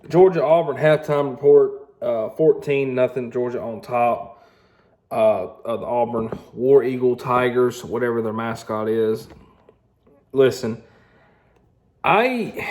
Georgia Auburn halftime report. 14-0 Georgia on top of the Auburn War Eagle Tigers, whatever their mascot is. Listen, I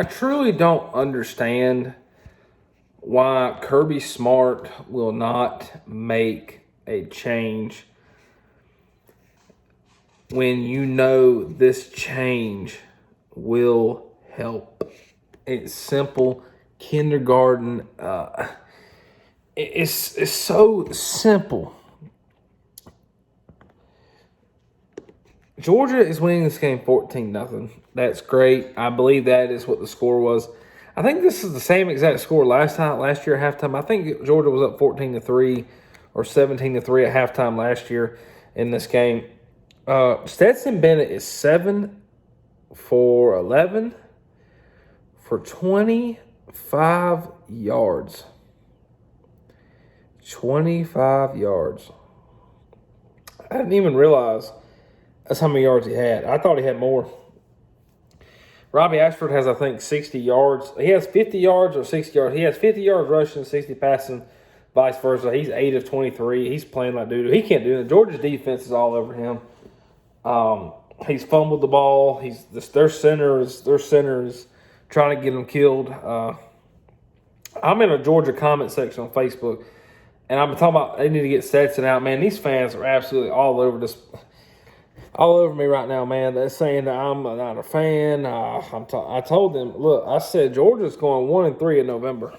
truly don't understand why Kirby Smart will not make a change when you know this change will help. It's simple. Kindergarten. It's so simple. Georgia is winning this game 14-0. That's great. I believe that is what the score was. I think this is the same exact score last year at halftime. I think Georgia was up 14-3 or 17-3 at halftime last year in this game. Stetson Bennett is 7 for 11 for 25 yards. 25 yards. I didn't even realize that's how many yards he had. I thought he had more. Robbie Ashford has, I think, 60 yards. He has 50 yards or 60 yards. He has 50 yards rushing, 60 passing, vice versa. He's 8 of 23. He's playing like doo-doo. He can't do that. Georgia's defense is all over him. He's fumbled the ball. Their center is trying to get him killed. I'm in a Georgia comment section on Facebook, and I'm talking about they need to get Stetson out. Man, these fans are absolutely all over me right now, man. They're saying that I'm not a fan. I told them, look, I said Georgia's going 1-3 in November.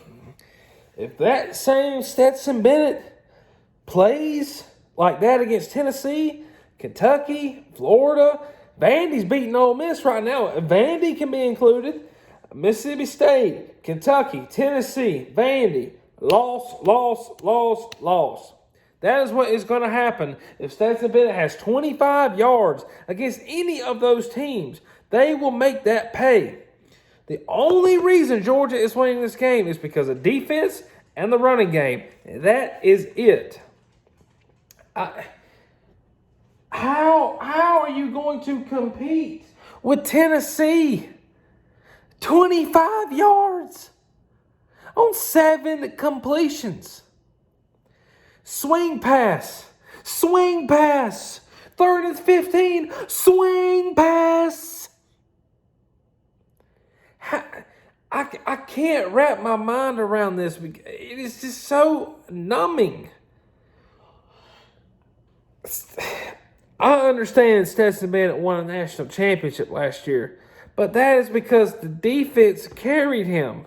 If that same Stetson Bennett plays like that against Tennessee, Kentucky, Florida, Vandy's beating Ole Miss right now. Vandy can be included. Mississippi State, Kentucky, Tennessee, Vandy, loss. That is what is going to happen if Stetson Bennett has 25 yards against any of those teams. They will make that pay. The only reason Georgia is winning this game is because of defense and the running game. That is it. How are you going to compete with Tennessee? 25 yards on 7 completions. Swing pass. 3rd and 15. Swing pass. I can't wrap my mind around this. It is just so numbing. I understand Stetson Bennett won a national championship last year, but that is because the defense carried him.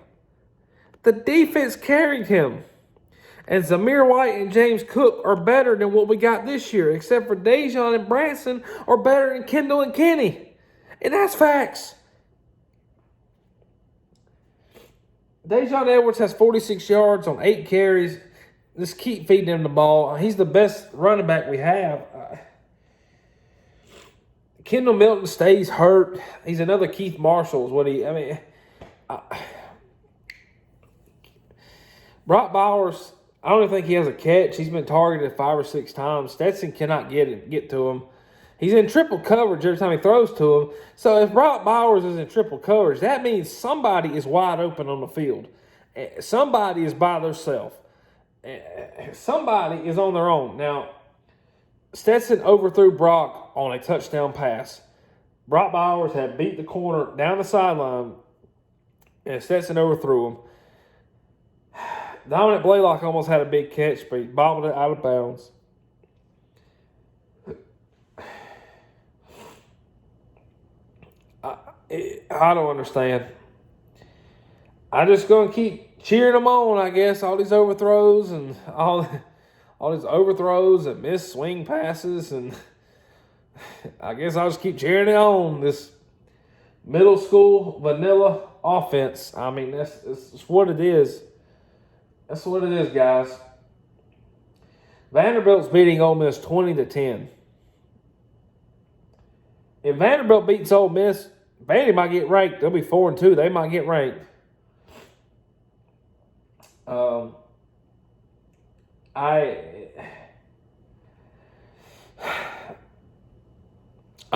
And Zamir White and James Cook are better than what we got this year, except for Dejon and Branson are better than Kendall and Kenny. And that's facts. Dejon Edwards has 46 yards on 8 carries. Just keep feeding him the ball. He's the best running back we have. Kendall Milton stays hurt. He's another Keith Marshall is what Brock Bowers, I don't even think he has a catch. He's been targeted 5 or 6 times. Stetson cannot get to him. He's in triple coverage every time he throws to him. So if Brock Bowers is in triple coverage, that means somebody is wide open on the field. Somebody is by themselves. Somebody is on their own. Now, Stetson overthrew Brock on a touchdown pass. Brock Bowers had beat the corner down the sideline, and Stetson overthrew him. Dominic Blaylock almost had a big catch, but he bobbled it out of bounds. I don't understand. I'm just going to keep cheering them on, I guess. All these overthrows and missed swing passes, and I guess I'll just keep cheering it on. This middle school vanilla offense. I mean, that's what it is. That's what it is, guys. Vanderbilt's beating Ole Miss 20-10. If Vanderbilt beats Ole Miss, Vandy might get ranked. They'll be 4-2. They might get ranked.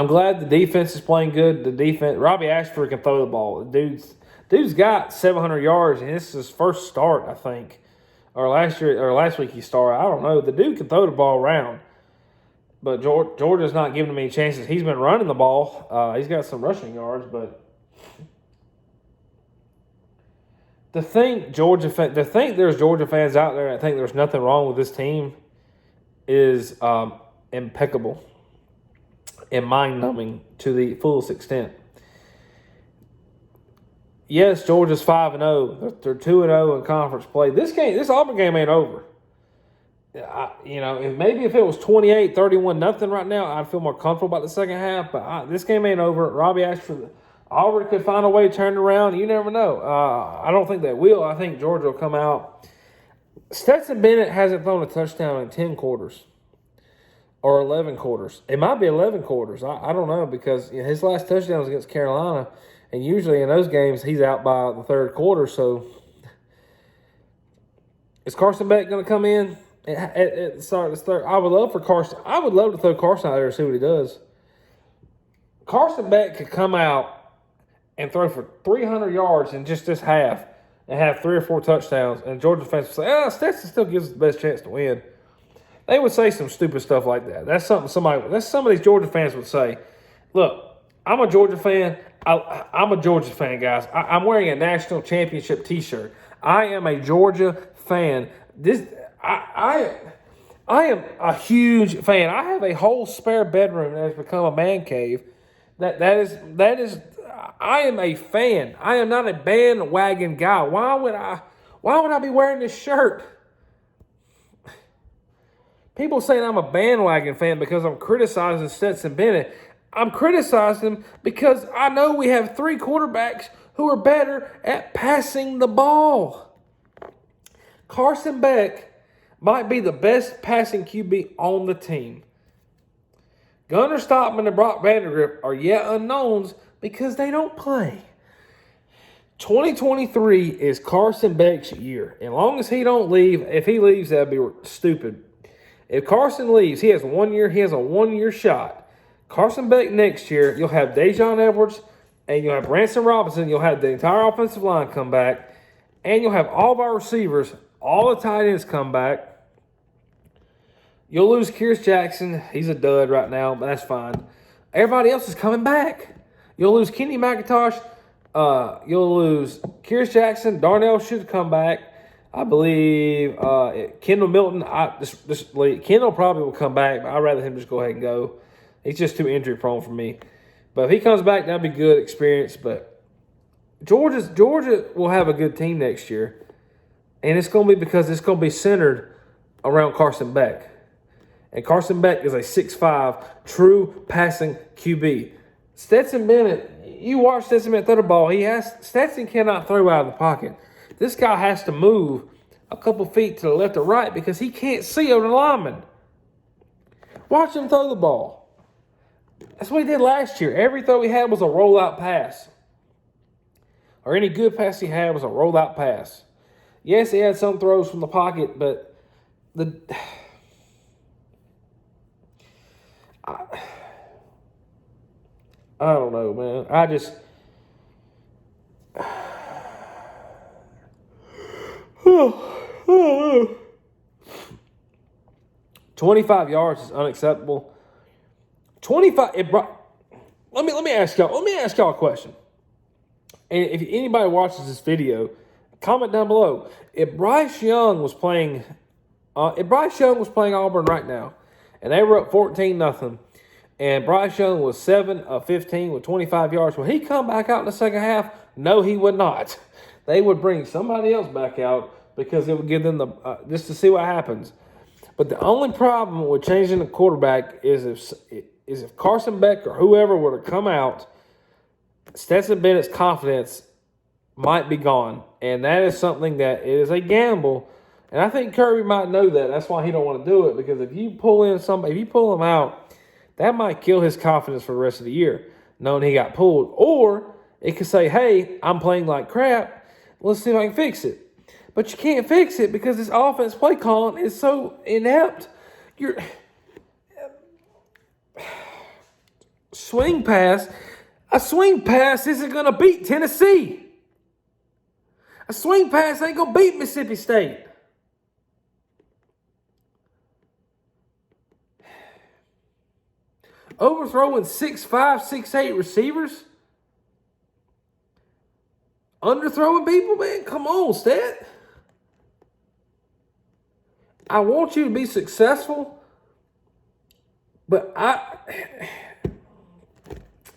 I'm glad the defense is playing good. The defense, Robbie Ashford can throw the ball. Dude's got 700 yards, and this is his first start, I think, or last week he started. I don't know. The dude can throw the ball around, but Georgia's not giving him any chances. He's been running the ball. He's got some rushing yards, but to think there's Georgia fans out there that think there's nothing wrong with this team is impeccable and mind-numbing to the fullest extent. Yes, Georgia's 5-0. They're 2-0 in conference play. This Auburn game ain't over. If it was 28-31 nothing right now, I'd feel more comfortable about the second half. But this game ain't over. Robbie Ashford, Auburn could find a way to turn it around. You never know. I don't think they will. I think Georgia will come out. Stetson Bennett hasn't thrown a touchdown in 10 quarters or 11 quarters. It might be 11 quarters. I don't know because his last touchdown was against Carolina, and usually in those games he's out by the third quarter. So is Carson Beck going to come in at the start of the third? I would love for Carson. I would love to throw Carson out there and see what he does. Carson Beck could come out and throw for 300 yards in just this half and have 3 or 4 touchdowns, and Georgia fans would say, Stetson still gives us the best chance to win. They would say some stupid stuff like that. That's some of these Georgia fans would say. Look, I'm a Georgia fan. I'm a Georgia fan, guys. I'm wearing a national championship T-shirt. I am a Georgia fan. I am a huge fan. I have a whole spare bedroom that has become a man cave. That is. I am a fan. I am not a bandwagon guy. Why would I be wearing this shirt? People saying I'm a bandwagon fan because I'm criticizing Stetson Bennett. I'm criticizing him because I know we have 3 quarterbacks who are better at passing the ball. Carson Beck might be the best passing QB on the team. Gunnar Stockman and Brock Vandagriff are yet unknowns because they don't play. 2023 is Carson Beck's year. As long as he don't leave, if he leaves, that'd be stupid. If Carson leaves, he has 1 year. He has a 1-year shot. Carson Beck next year, you'll have Dejon Edwards and you'll have Branson Robinson. You'll have the entire offensive line come back, and you'll have all of our receivers, all the tight ends come back. You'll lose Kyrus Jackson. He's a dud right now, but that's fine. Everybody else is coming back. You'll lose Kenny McIntosh. You'll lose Kyrus Jackson. Darnell should come back. I believe Kendall Milton. Kendall probably will come back, but I'd rather him just go ahead and go. He's just too injury prone for me. But if he comes back, that'd be good experience. But Georgia will have a good team next year, and it's going to be because it's going to be centered around Carson Beck. And Carson Beck is a 6'5", true passing QB. Stetson Bennett, you watch Stetson Bennett throw the ball. Stetson cannot throw out of the pocket. This guy has to move a couple feet to the left or right because he can't see over the lineman. Watch him throw the ball. That's what he did last year. Every throw he had was a rollout pass. Or any good pass he had was a rollout pass. Yes, he had some throws from the pocket, but I don't know, man. I just 25 yards is unacceptable. 25. Let me ask y'all a question. And if anybody watches this video, comment down below. If Bryce Young was playing Auburn right now, and they were up 14-0, and Bryce Young was 7 of 15 with 25 yards, will he come back out in the second half? No, he would not. They would bring somebody else back out because it would give them just to see what happens. But the only problem with changing the quarterback is if Carson Beck or whoever were to come out, Stetson Bennett's confidence might be gone. And that is something that is a gamble. And I think Kirby might know that. That's why he don't want to do it. Because if you pull him out, that might kill his confidence for the rest of the year, knowing he got pulled. Or it could say, hey, I'm playing like crap. Let's see if I can fix it. But you can't fix it because this offense play calling is so inept. swing pass. A swing pass isn't going to beat Tennessee. A swing pass ain't going to beat Mississippi State. Overthrowing 6'5", 6'8" receivers? Underthrowing people, man? Come on, Stet. I want you to be successful, but I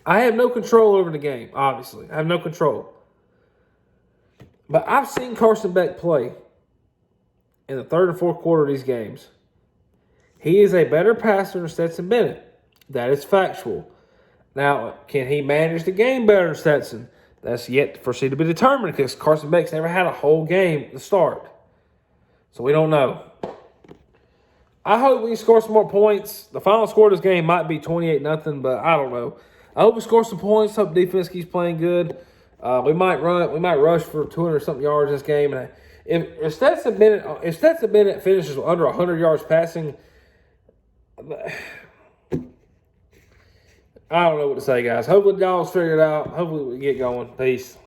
have no control over the game, obviously. I have no control. But I've seen Carson Beck play in the third and fourth quarter of these games. He is a better passer than Stetson Bennett. That is factual. Now, can he manage the game better than Stetson? That's yet for to be determined because Carson Beck's never had a whole game to start. So we don't know. I hope we score some more points. The final score of this game might be 28-0, but I don't know. I hope we score some points. Hope defense keeps playing good. We might rush for 200-something yards this game. And if Stetson Bennett finishes under 100 yards passing, I don't know what to say, guys. Hopefully, y'all figure it out. Hopefully, we get going. Peace.